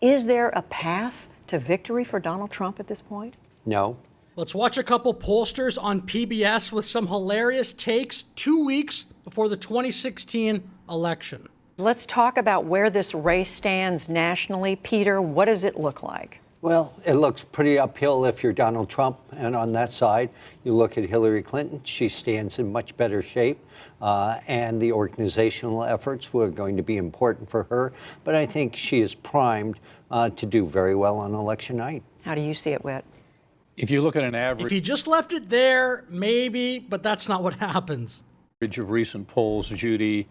Is there a path to victory for Donald Trump at this point? No. Let's watch a couple pollsters on PBS with some hilarious takes 2 weeks before the 2016 election. Let's talk about where this race stands nationally. Peter, what does it look like? Well, it looks pretty uphill if you're Donald Trump. And on that side, you look at Hillary Clinton. She stands in much better shape. And the organizational efforts were going to be important for her. But I think she is primed to do very well on election night. How do you see it, Whit? If you look at an average... If you just left it there, maybe, but that's not what happens. Of recent polls, Judy,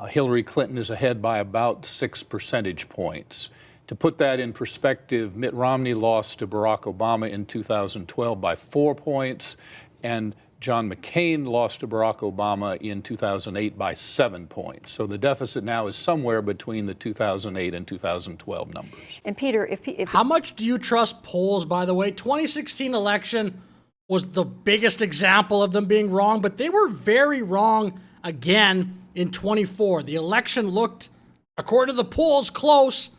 Hillary Clinton is ahead by about 6 percentage points. To put that in perspective, Mitt Romney lost to Barack Obama in 2012 by 4 points, and John McCain lost to Barack Obama in 2008 by 7 points. So the deficit now is somewhere between the 2008 and 2012 numbers. And Peter, how much do you trust polls, by the way? 2016 election was the biggest example of them being wrong, but they were very wrong again in 24. The election looked, according to the polls, close.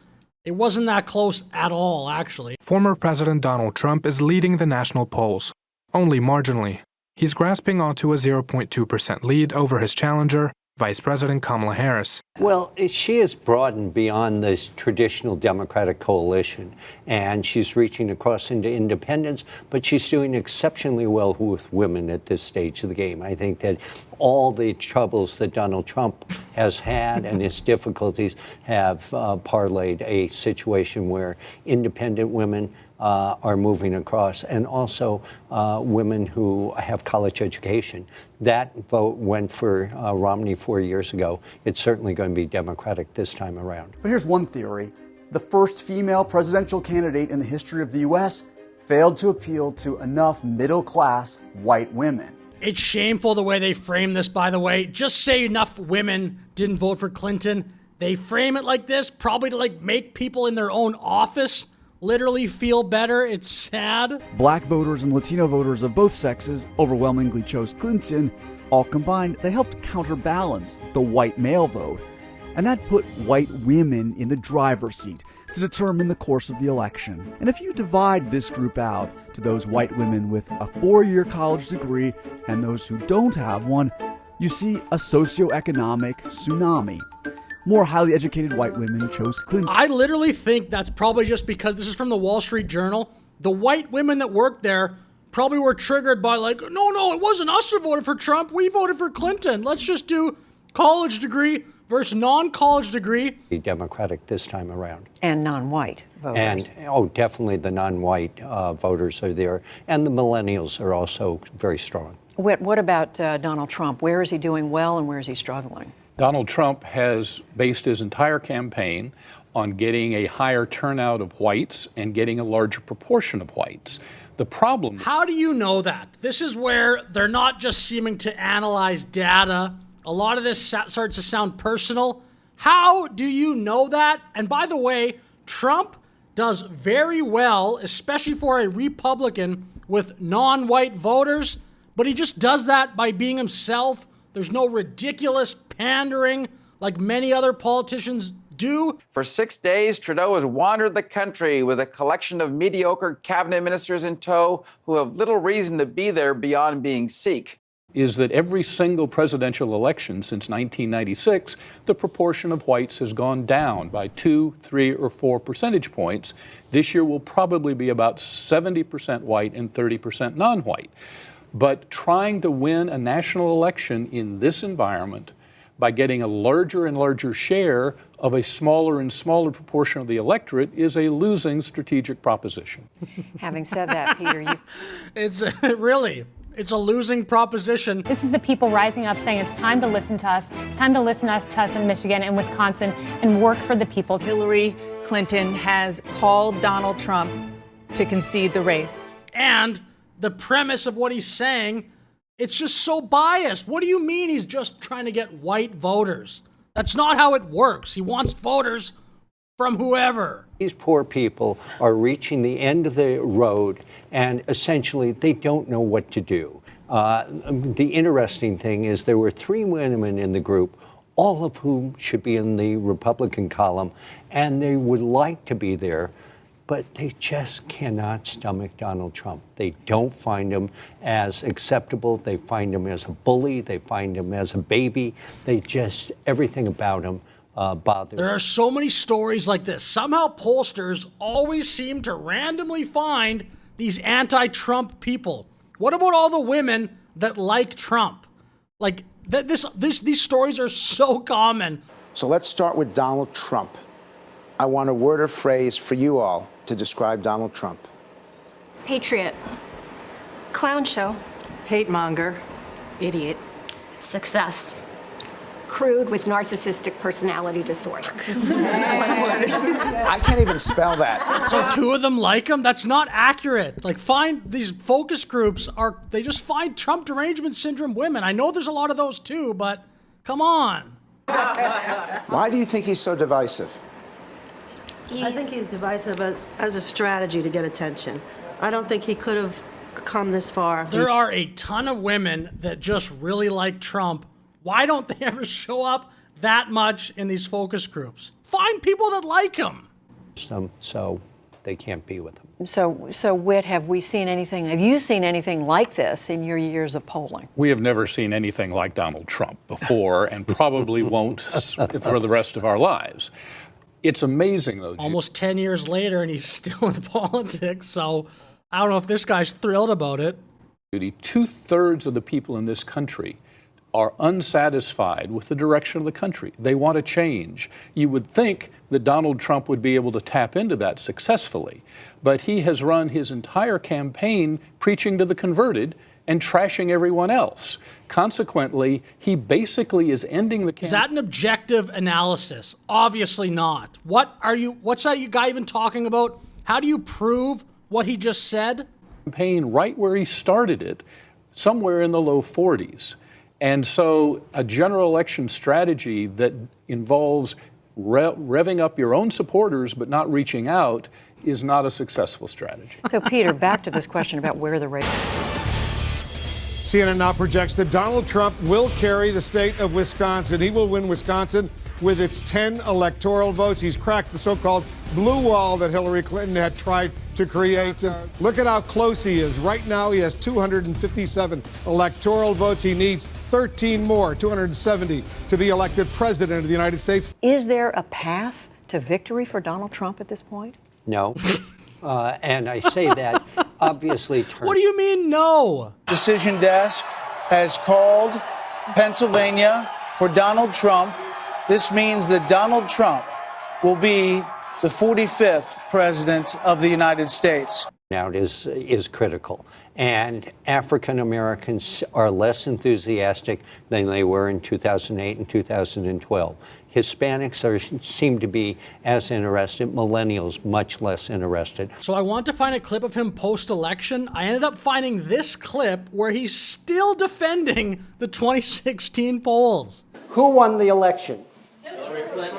It wasn't that close at all, actually. Former President Donald Trump is leading the national polls, only marginally. He's grasping onto a 0.2% lead over his challenger, Vice President Kamala Harris. Well, she has broadened beyond this traditional Democratic coalition, and she's reaching across into independents, but she's doing exceptionally well with women at this stage of the game. I think that all the troubles that Donald Trump has had and his difficulties have parlayed a situation where independent women are moving across, and also women who have college education. That vote went for Romney 4 years ago. It's certainly going to be Democratic this time around. But here's one theory. The first female presidential candidate in the history of the U.S. failed to appeal to enough middle-class white women. It's shameful the way they frame this, by the way. Just say enough women didn't vote for Clinton. They frame it like this, probably to make people in their own office literally feel better. It's sad. Black voters and Latino voters of both sexes overwhelmingly chose Clinton. All combined, they helped counterbalance the white male vote. And that put white women in the driver's seat to determine the course of the election. And if you divide this group out to those white women with a 4-year college degree and those who don't have one, you see a socioeconomic tsunami. More highly educated white women chose Clinton. I literally think that's probably just because this is from the Wall Street Journal. The white women that worked there probably were triggered by no, it wasn't us who voted for Trump. We voted for Clinton. Let's just do college degree versus non-college degree. Be Democratic this time around. And non-white voters. And, definitely the non-white voters are there. And the millennials are also very strong. What about Donald Trump? Where is he doing well and where is he struggling? Donald Trump has based his entire campaign on getting a higher turnout of whites and getting a larger proportion of whites. The problem... How do you know that? This is where they're not just seeming to analyze data. A lot of this starts to sound personal. How do you know that? And by the way, Trump does very well, especially for a Republican, with non-white voters, but he just does that by being himself. There's no ridiculous pandering like many other politicians do. For 6 days, Trudeau has wandered the country with a collection of mediocre cabinet ministers in tow who have little reason to be there beyond being Sikh. Is that every single presidential election since 1996, the proportion of whites has gone down by 2, 3, or 4 percentage points. This year will probably be about 70% white and 30% non-white. But trying to win a national election in this environment by getting a larger and larger share of a smaller and smaller proportion of the electorate is a losing strategic proposition. Having said that, Peter, it's a losing proposition. This is the people rising up saying it's time to listen to us. It's time to listen to us in Michigan and Wisconsin and work for the people. Hillary Clinton has called Donald Trump to concede the race. And the premise of what he's saying, it's just so biased. What do you mean he's just trying to get white voters? That's not how it works. He wants voters from whoever. These poor people are reaching the end of the road, and essentially they don't know what to do. The interesting thing is there were 3 women in the group. all of whom should be in the Republican column, and they would like to be there, but they just cannot stomach Donald Trump. They don't find him as acceptable. They find him as a bully. They find him as a baby. Everything about him bothers There are so many stories like this. Somehow pollsters always seem to randomly find these anti-Trump people. What about all the women that like Trump? Like, these stories are so common. So let's start with Donald Trump. I want a word or phrase for you all to describe Donald Trump. Patriot. Clown show. Hate monger. Idiot. Success. Crude with narcissistic personality disorder. I can't even spell that. So two of them like him? That's not accurate. Like, find these focus groups they just find Trump derangement syndrome women. I know there's a lot of those too, but come on. Why do you think he's so divisive? I think he's divisive as a strategy to get attention. I don't think he could have come this far. There are a ton of women that just really like Trump. Why don't they ever show up that much in these focus groups? Find people that like him. So they can't be with him. So Whit, have you seen anything like this in your years of polling? We have never seen anything like Donald Trump before and probably won't for the rest of our lives. It's amazing, though. Almost 10 years later, and he's still in politics, so I don't know if this guy's thrilled about it. 2/3 of the people in this country are unsatisfied with the direction of the country. They want to change. You would think that Donald Trump would be able to tap into that successfully, but he has run his entire campaign preaching to the converted and trashing everyone else. Consequently, he basically is ending the campaign. Is that an objective analysis? Obviously not. What's that guy even talking about? How do you prove what he just said? Campaign right where he started it, somewhere in the low 40s. And so a general election strategy that involves revving up your own supporters but not reaching out is not a successful strategy. So, Peter, back to this question about where the race. CNN now projects that Donald Trump will carry the state of Wisconsin. He will win Wisconsin with its 10 electoral votes. He's cracked the so-called blue wall that Hillary Clinton had tried to create. Look at how close he is. Right now, he has 257 electoral votes. He needs 13 more, 270, to be elected president of the United States. Is there a path to victory for Donald Trump at this point? No. And I say that obviously. What do you mean, no? Decision Desk has called Pennsylvania for Donald Trump. This means that Donald Trump will be the 45th president of the United States. Out is critical. And African Americans are less enthusiastic than they were in 2008 and 2012. Hispanics seem to be as interested, millennials much less interested. So I want to find a clip of him post-election. I ended up finding this clip where he's still defending the 2016 polls. Who won the election? Hillary Clinton.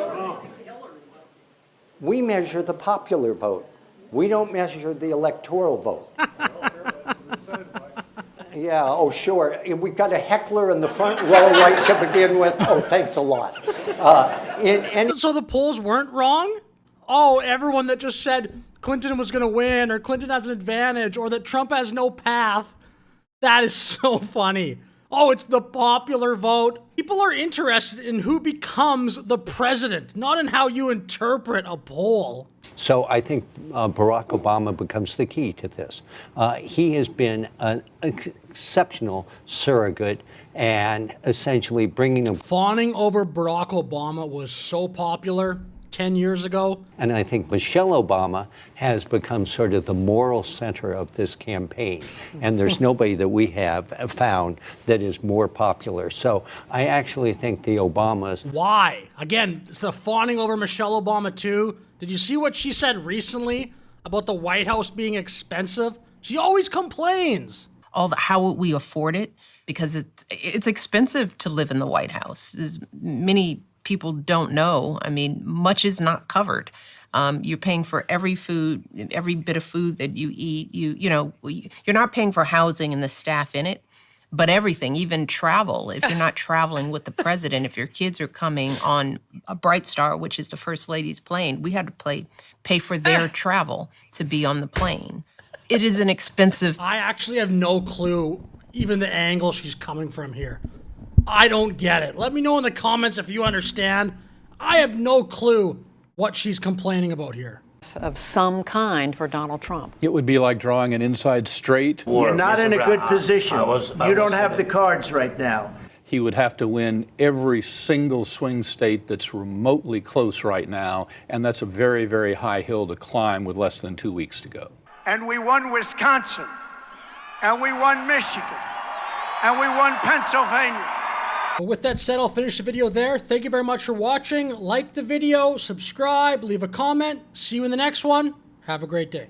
We measure the popular vote. We don't measure the electoral vote. Yeah, oh, sure. We got a heckler in the front row right to begin with. Oh, thanks a lot. So the polls weren't wrong? Oh, everyone that just said Clinton was going to win or Clinton has an advantage or that Trump has no path. That is so funny. Oh, it's the popular vote. People are interested in who becomes the president, not in how you interpret a poll. So I think Barack Obama becomes the key to this. He has been an exceptional surrogate and essentially bringing them. Fawning over Barack Obama was so popular 10 years ago. And I think Michelle Obama has become sort of the moral center of this campaign. And there's nobody that we have found that is more popular. So I actually think the Obamas. Why? Again, it's the fawning over Michelle Obama too. Did you see what she said recently about the White House being expensive? She always complains. How we afford it, because it's expensive to live in the White House. As many people don't know. I mean, much is not covered. You're paying for every bit of food that you eat. You're not paying for housing and the staff in it, But everything, even travel, if you're not traveling with the president, if your kids are coming on a Bright Star, which is the First Lady's plane, we had to pay for their travel to be on the plane. It is an expensive. I actually have no clue, even the angle she's coming from here. I don't get it. Let me know in the comments if you understand. I have no clue what she's complaining about here. Of some kind for Donald Trump. It would be like drawing an inside straight. You're not in a good position. You don't have the cards right now. He would have to win every single swing state that's remotely close right now, and that's a very, very high hill to climb with less than 2 weeks to go. And we won Wisconsin, and we won Michigan, and we won Pennsylvania. With that said, I'll finish the video there. Thank you very much for watching. Like the video, subscribe, leave a comment. See you in the next one. Have a great day.